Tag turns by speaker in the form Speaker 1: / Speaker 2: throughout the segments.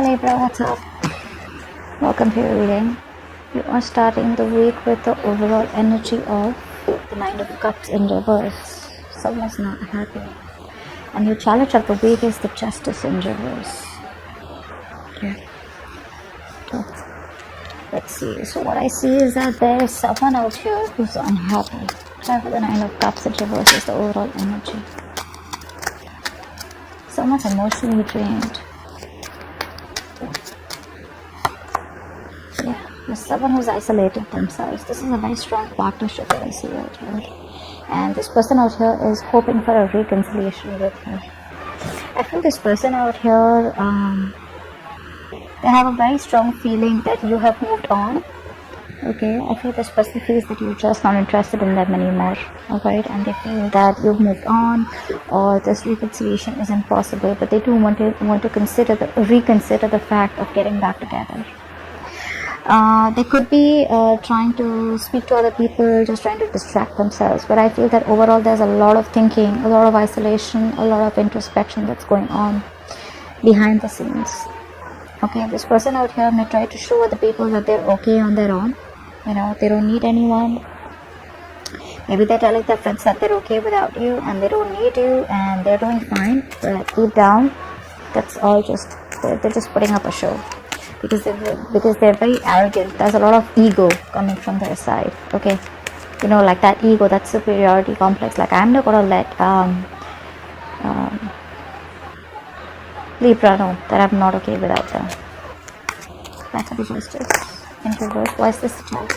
Speaker 1: Hi Libra, what's up? Welcome to your reading. You are starting the week with the overall energy of the Nine of Cups in reverse. Someone's not happy. And your challenge of the week is the Justice in reverse. Okay. Let's see. So what I see is that there is someone out here who's unhappy. Try for the Nine of Cups in reverse is the overall energy. Someone's emotionally drained. Yeah, there's someone who's isolated themselves. This is a very strong partnership that I see out here. And this person out here is hoping for a reconciliation with her. I feel this person out here, they have a very strong feeling that you have moved on. Okay, I feel this person feels that you're just not interested in them anymore. Alright, and they feel that you've moved on or this reconciliation isn't possible, but they do want to reconsider the fact of getting back together. They could be trying to speak to other people, just trying to distract themselves, but I feel that overall there's a lot of thinking, a lot of isolation, a lot of introspection that's going on behind the scenes. Okay, this person out here may try to show other people that they're okay on their own. You know, they don't need anyone. Maybe they're telling their friends that they're okay without you and they don't need you and they're doing fine, but deep down, that's all just, they're just putting up a show. Because they're very arrogant. There's a lot of ego coming from their side. Okay, you know, like that ego, that superiority complex. Like, I'm not gonna let Libra know that I'm not okay without them. Back to the Justice in reverse. Why is this the challenge?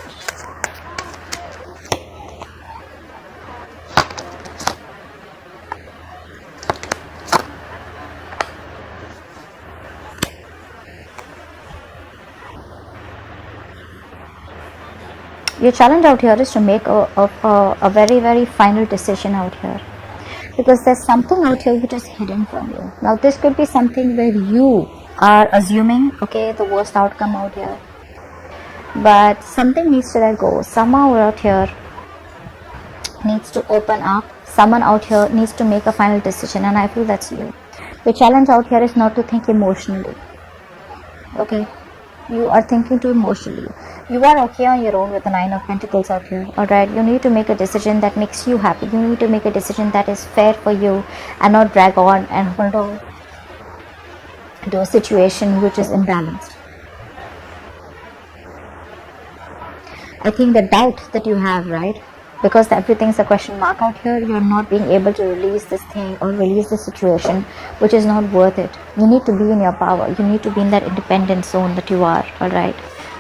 Speaker 1: Your challenge out here is to make a very, very final decision out here. Because there's something out here which is hidden from you. Now this could be something where you are assuming, okay, the worst outcome out here. But something needs to let go. Someone out here needs to open up. Someone out here needs to make a final decision, and I feel that's you. The challenge out here is not to think emotionally. Okay? You are thinking too emotionally. You are okay on your own with the Nine of Pentacles out here. Alright, you need to make a decision that makes you happy. You need to make a decision that is fair for you and not drag on and hold on to a situation which is imbalanced. I think the doubt that you have, right? Because everything's a question mark out here, you're not being able to release this thing or release the situation which is not worth it. You need to be in your power. You need to be in that independent zone that you are, alright?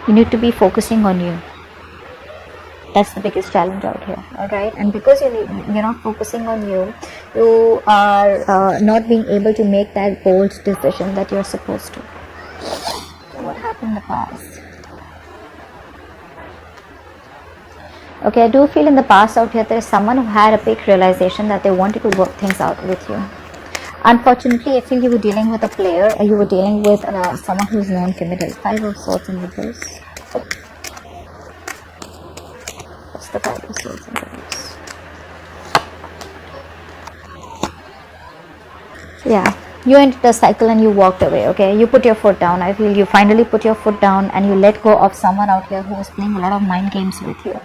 Speaker 1: You need to be focusing on you. That's the biggest challenge out here, alright? And because you're not focusing on you, you are not being able to make that bold decision that you're supposed to. So what happened in the past? Okay, I do feel in the past out here there is someone who had a big realization that they wanted to work things out with you. Unfortunately, I feel you were dealing with a player, or you were dealing with someone who is non-committal. Five of Swords in reverse. What's the Five of Swords in reverse? Yeah, you ended the cycle and you walked away, okay? You put your foot down. I feel you finally put your foot down and you let go of someone out here who was playing a lot of mind games with you.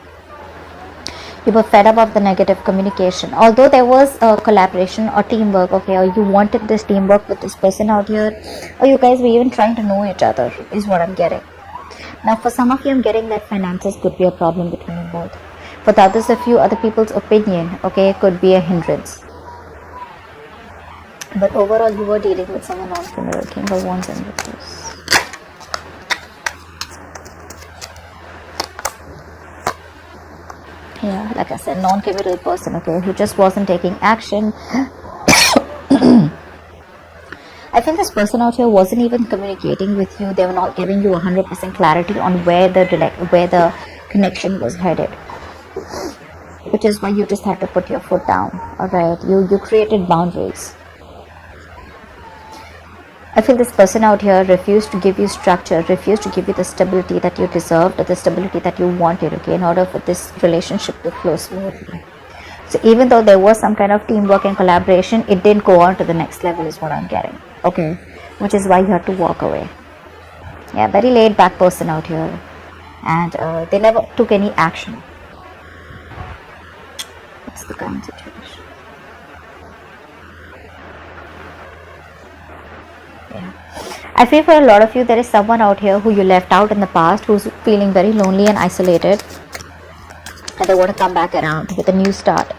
Speaker 1: You were fed up of the negative communication. Although there was a collaboration or teamwork, okay, or you wanted this teamwork with this person out here, or you guys were even trying to know each other, is what I'm getting. Now, for some of you, I'm getting that finances could be a problem between you both. For the others of you, other people's opinion, okay, could be a hindrance. But overall, you were dealing with someone non-familiar. King of Wands and reverse. Yeah, like I said, non-committal person, okay, who just wasn't taking action. I feel this person out here wasn't even communicating with you. They were not giving you 100% clarity on where the connection was headed. Which is why you just had to put your foot down, alright? You created boundaries. I feel this person out here refused to give you structure, refused to give you the stability that you deserved or the stability that you wanted, okay, in order for this relationship to flow smoothly. So even though there was some kind of teamwork and collaboration, it didn't go on to the next level is what I'm getting, okay, which is why you had to walk away. Yeah, very laid back person out here, and they never took any action. What's the current situation? Yeah, I feel for a lot of you there is someone out here who you left out in the past, who's feeling very lonely and isolated, and they want to come back around with a new start.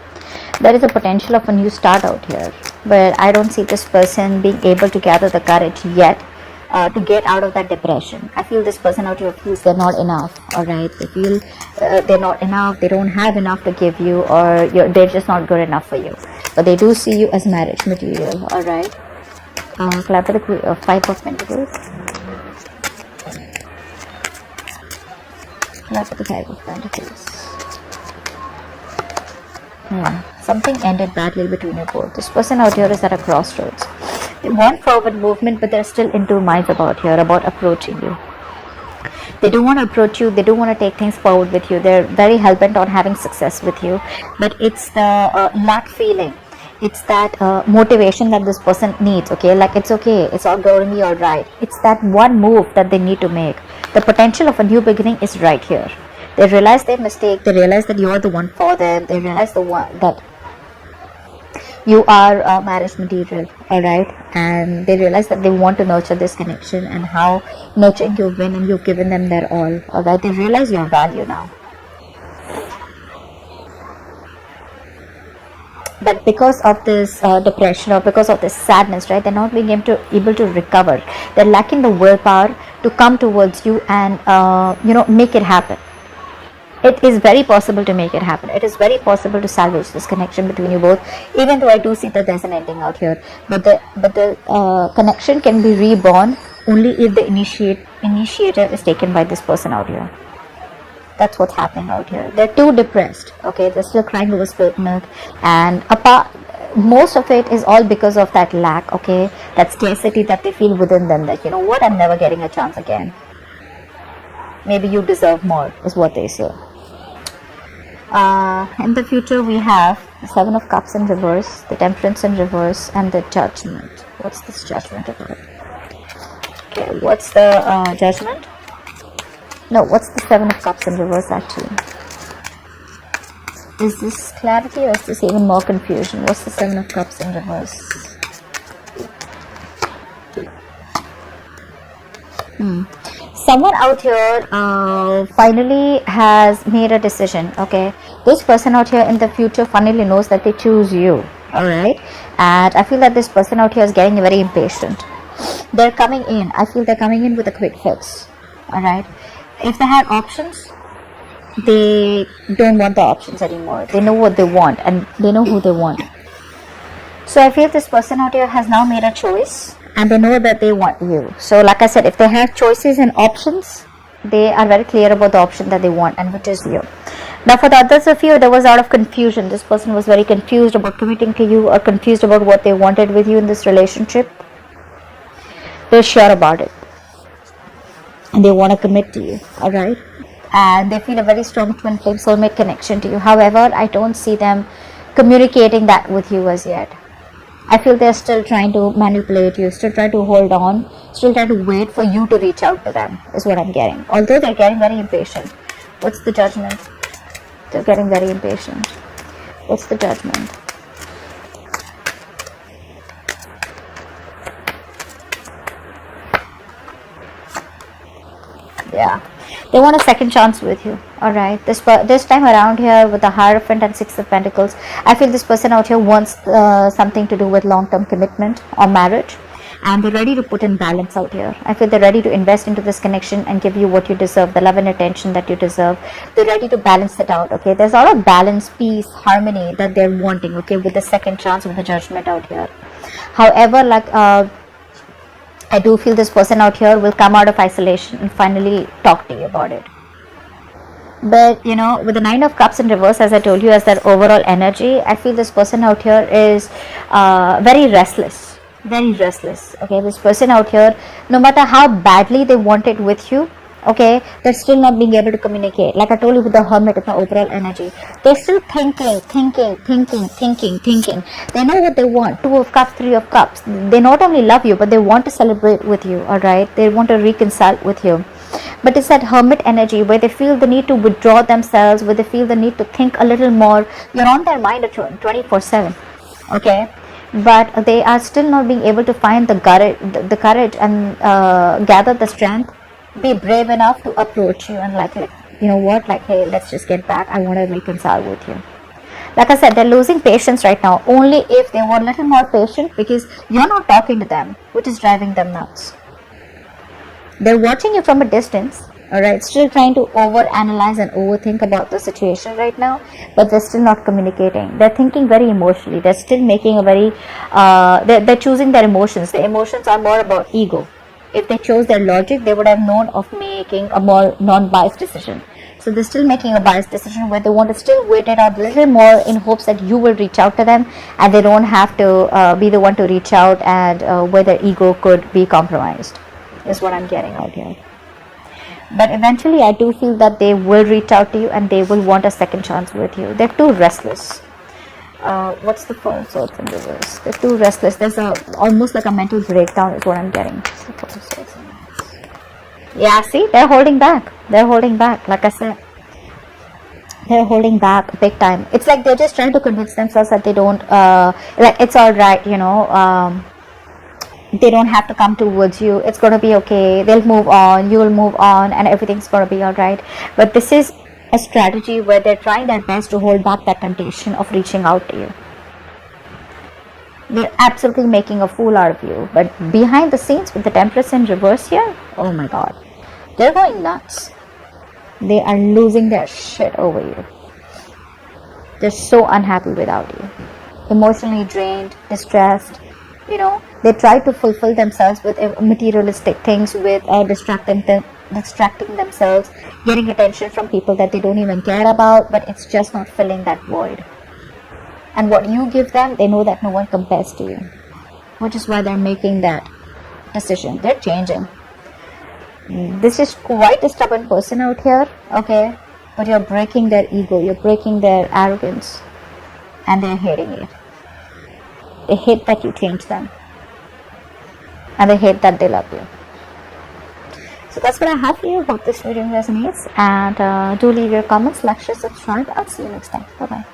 Speaker 1: There is a potential of a new start out here, but I don't see this person being able to gather the courage yet to get out of that depression. I feel this person out here feels they're not enough, alright? They feel they're not enough, they don't have enough to give you, or they're just not good enough for you. But they do see you as marriage material, alright? Clap for the Five of Pentacles. Clap for the Five of Pentacles. Something ended badly between you both. This person out here is at a crossroads. They want forward movement, but they're still in two minds about approaching you. They don't want to approach you, they don't want to take things forward with you. They're very hell-bent on having success with you, but it's the lack feeling. It's that motivation that this person needs, okay? Like, it's okay, it's all going to be alright. It's that one move that they need to make. The potential of a new beginning is right here. They realize their mistake, they realize that you're the one for them, they realize that you are marriage material, alright? And they realize that they want to nurture this connection, and how nurturing you've been and you've given them their all, alright? They realize your value now. But because of this depression, or because of this sadness, right, they're not being able to recover. They're lacking the willpower to come towards you and make it happen. It is very possible to make it happen. It is very possible to salvage this connection between you both, even though I do see that there's an ending out here. But the connection can be reborn only if the initiative is taken by this person out here. That's what's happening out here. They're too depressed, okay? They're still crying over spilt milk, and most of it is all because of that lack, okay? That scarcity that they feel within them, that, you know what, I'm never getting a chance again. Maybe you deserve more, is what they say. In the future, we have the Seven of Cups in reverse, the Temperance in reverse, and the Judgment. What's this Judgment about? Okay, what's the Judgment? No, what's the Seven of Cups in reverse actually? Is this clarity, or is this even more confusion? What's the Seven of Cups in reverse? Someone out here finally has made a decision, okay? This person out here in the future finally knows that they choose you, alright? And I feel that this person out here is getting very impatient. They're coming in. I feel they're coming in with a quick fix, alright? If they had options, they don't want the options anymore. They know what they want, and they know who they want. So I feel this person out here has now made a choice, and they know that they want you. So like I said, if they have choices and options, they are very clear about the option that they want, and which is you. Now for the others of you, there was a lot of confusion. This person was very confused about committing to you, or confused about what they wanted with you in this relationship. They're sure about it, and they want to commit to you, alright? And they feel a very strong twin flame soulmate connection to you. However, I don't see them communicating that with you as yet. I feel they're still trying to manipulate you, still trying to hold on, still trying to wait for you to reach out to them, is what I'm getting. Although they're getting very impatient. What's the Judgment? They're getting very impatient. What's the Judgment? Yeah, they want a second chance with you, alright? This time around here with the Hierophant and Six of Pentacles, I feel this person out here wants something to do with long-term commitment or marriage, and they're ready to put in balance out here. I feel they're ready to invest into this connection and give you what you deserve, the love and attention that you deserve. They're ready to balance it out, okay? There's a lot of balance, peace, harmony that they're wanting, okay, with the second chance, with the Judgment out here. However, like I do feel this person out here will come out of isolation and finally talk to you about it. But you know, with the Nine of Cups in reverse, as I told you, as their overall energy, I feel this person out here is very restless. Very restless. Okay, this person out here, no matter how badly they want it with you, Okay, they're still not being able to communicate. Like I told you with the hermit, with the overall energy, they're still thinking. They know what they want. 2 of cups, 3 of cups. They not only love you, but they want to celebrate with you. All right, they want to reconcile with you. But it's that hermit energy where they feel the need to withdraw themselves, where they feel the need to think a little more. You're on their mind 24/7. Okay, but they are still not being able to find the courage and gather the strength, be brave enough to approach you and like, you know what, like, hey, let's just get back. I want to reconcile with you. Like I said, they're losing patience right now. Only if they were a little more patient, because you're not talking to them, which is driving them nuts. They're watching you from a distance, alright, still trying to overanalyze and overthink about the situation right now, but they're still not communicating. They're thinking very emotionally. They're still making a very, they're choosing their emotions. The emotions are more about ego. If they chose their logic, they would have known of making a more non-biased decision. So they're still making a biased decision where they want to still wait it out a little more in hopes that you will reach out to them and they don't have to be the one to reach out, and where their ego could be compromised is what I'm getting out here. But eventually I do feel that they will reach out to you and they will want a second chance with you. They're too restless. What's the Four of Swords in reverse? They're too restless. There's almost like a mental breakdown is what I'm getting. Yeah, see, they're holding back. They're holding back. Like I said, they're holding back big time. It's like they're just trying to convince themselves that they don't, like, it's all right, you know, they don't have to come towards you. It's going to be okay. They'll move on. You will move on, and everything's going to be all right. But this is a strategy where they're trying their best to hold back that temptation of reaching out to you. They're absolutely making a fool out of you. But behind the scenes with the Temperance in reverse here, oh my god, they're going nuts. They are losing their shit over you. They're so unhappy without you. Emotionally drained, distressed. You know, they try to fulfill themselves with materialistic things, with distracting themselves, getting attention from people that they don't even care about, but it's just not filling that void. And what you give them, they know that no one compares to you, which is why they're making that decision. They're changing. This is quite a stubborn person out here, okay, but you're breaking their ego, you're breaking their arrogance, and they're hating it. They hate that you change them, and they hate that they love you. So that's what I have for you. Hope this video resonates, and do leave your comments, like, share, subscribe. I'll see you next time. Bye bye.